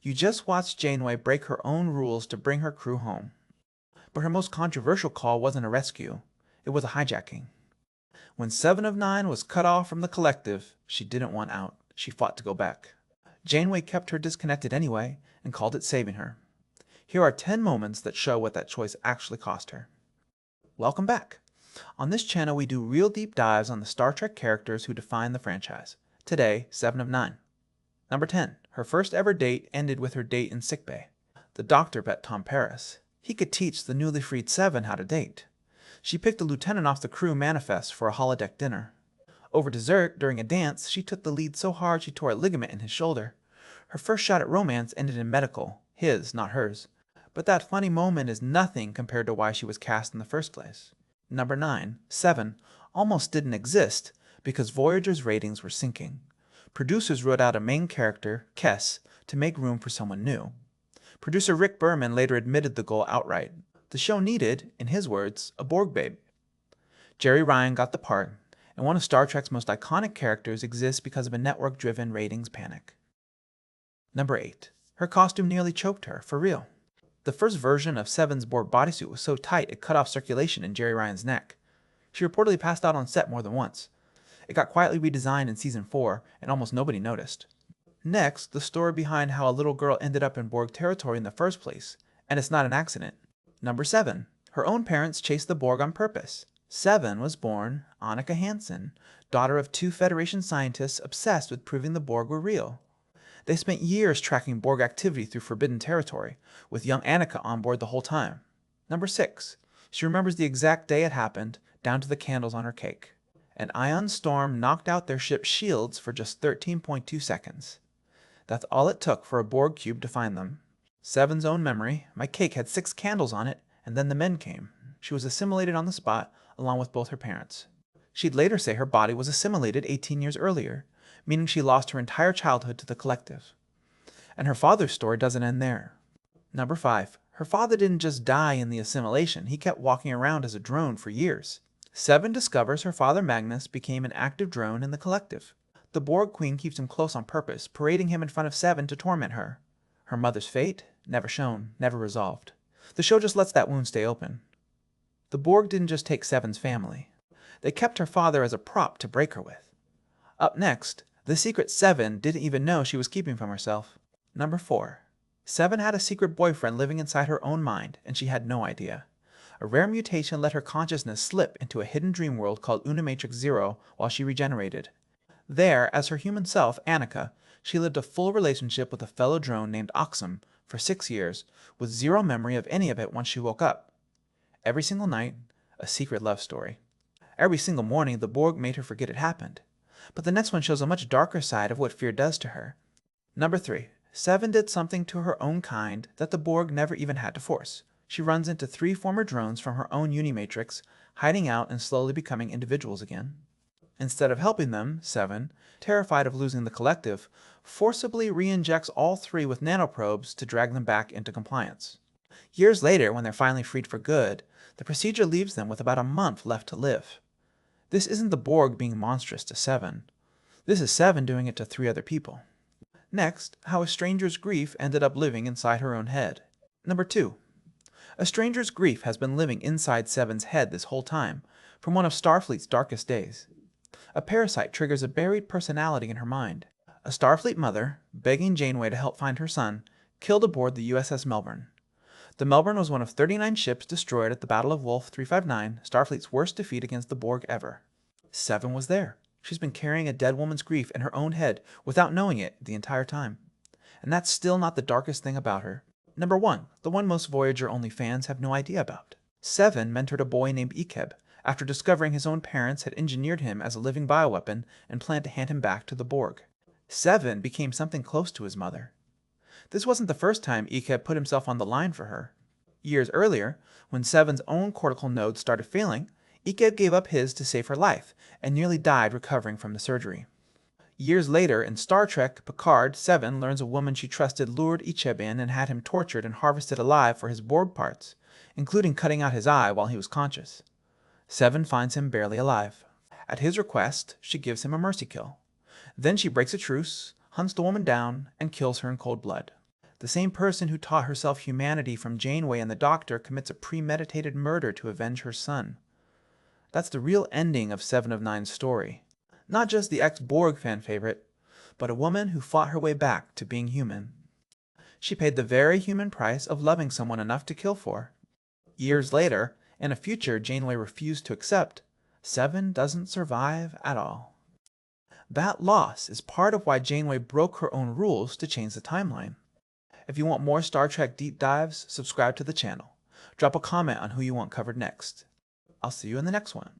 You just watched Janeway break her own rules to bring her crew home. But her most controversial call wasn't a rescue. It was a hijacking. When 7 of 9 was cut off from the collective, she didn't want out. She fought to go back. Janeway kept her disconnected anyway and called it saving her. Here are 10 moments that show what that choice actually cost her. Welcome back. On this channel we do real deep dives on the Star Trek characters who define the franchise. Today, 7 of 9. Number 10. Her first ever date ended with her date in Sickbay. The doctor bet Tom Paris. He could teach the newly freed 7 how to date. She picked a lieutenant off the crew manifest for a holodeck dinner. Over dessert, during a dance, she took the lead so hard she tore a ligament in his shoulder. Her first shot at romance ended in medical. His, not hers. But that funny moment is nothing compared to why she was cast in the first place. Number 9. 7 almost didn't exist because Voyager's ratings were sinking. Producers wrote out a main character, Kes, to make room for someone new. Producer Rick Berman later admitted the goal outright. The show needed, in his words, a Borg babe. Jeri Ryan got the part, and one of Star Trek's most iconic characters exists because of a network-driven ratings panic. Number 8. Her costume nearly choked her, for real. The first version of 7's Borg bodysuit was so tight it cut off circulation in Jeri Ryan's neck. She reportedly passed out on set more than once. It got quietly redesigned in Season 4, and almost nobody noticed. Next, the story behind how a little girl ended up in Borg territory in the first place, and it's not an accident. Number 7. Her own parents chased the Borg on purpose. 7 was born Annika Hansen, daughter of 2 Federation scientists obsessed with proving the Borg were real. They spent years tracking Borg activity through forbidden territory, with young Annika on board the whole time. Number 6. She remembers the exact day it happened, down to the candles on her cake. An ion storm knocked out their ship's shields for just 13.2 seconds. That's all it took for a Borg cube to find them. 7's own memory, my cake had 6 candles on it, and then the men came. She was assimilated on the spot, along with both her parents. She'd later say her body was assimilated 18 years earlier, meaning she lost her entire childhood to the collective. And her father's story doesn't end there. Number 5. Her father didn't just die in the assimilation, he kept walking around as a drone for years. 7 discovers her father Magnus became an active drone in the collective. The Borg Queen keeps him close on purpose, parading him in front of 7 to torment her. Her mother's fate? Never shown, never resolved. The show just lets that wound stay open. The Borg didn't just take 7's family. They kept her father as a prop to break her with. Up next, the secret 7 didn't even know she was keeping from herself. Number 4. 7 had a secret boyfriend living inside her own mind, and she had no idea. A rare mutation let her consciousness slip into a hidden dream world called Unimatrix Zero while she regenerated. There, as her human self, Annika, she lived a full relationship with a fellow drone named Oxum for 6 years, with zero memory of any of it once she woke up. Every single night, a secret love story. Every single morning, the Borg made her forget it happened. But the next one shows a much darker side of what fear does to her. Number 3. 7 did something to her own kind that the Borg never even had to force. She runs into 3 former drones from her own Unimatrix, hiding out and slowly becoming individuals again. Instead of helping them, 7, terrified of losing the collective, forcibly re-injects all 3 with nanoprobes to drag them back into compliance. Years later, when they're finally freed for good, the procedure leaves them with about a month left to live. This isn't the Borg being monstrous to 7. This is 7 doing it to 3 other people. Next, how a stranger's grief ended up living inside her own head. Number 2. A stranger's grief has been living inside 7's head this whole time, from one of Starfleet's darkest days. A parasite triggers a buried personality in her mind. A Starfleet mother, begging Janeway to help find her son, killed aboard the USS Melbourne. The Melbourne was one of 39 ships destroyed at the Battle of Wolf 359, Starfleet's worst defeat against the Borg ever. 7 was there. She's been carrying a dead woman's grief in her own head without knowing it the entire time. And that's still not the darkest thing about her. Number 1, the one most Voyager-only fans have no idea about. 7 mentored a boy named Ikeb, after discovering his own parents had engineered him as a living bioweapon and planned to hand him back to the Borg. 7 became something close to his mother. This wasn't the first time Ikeb put himself on the line for her. Years earlier, when 7's own cortical nodes started failing, Ikeb gave up his to save her life, and nearly died recovering from the surgery. Years later, in Star Trek, Picard, 7 learns a woman she trusted lured Ikeb in and had him tortured and harvested alive for his Borg parts, including cutting out his eye while he was conscious. 7 finds him barely alive. At his request, she gives him a mercy kill. Then she breaks a truce, hunts the woman down, and kills her in cold blood. The same person who taught herself humanity from Janeway and the Doctor commits a premeditated murder to avenge her son. That's the real ending of Seven of Nine's story. Not just the ex-Borg fan favorite, but a woman who fought her way back to being human. She paid the very human price of loving someone enough to kill for. Years later, in a future Janeway refused to accept, Seven doesn't survive at all. That loss is part of why Janeway broke her own rules to change the timeline. If you want more Star Trek deep dives, subscribe to the channel. Drop a comment on who you want covered next. I'll see you in the next one.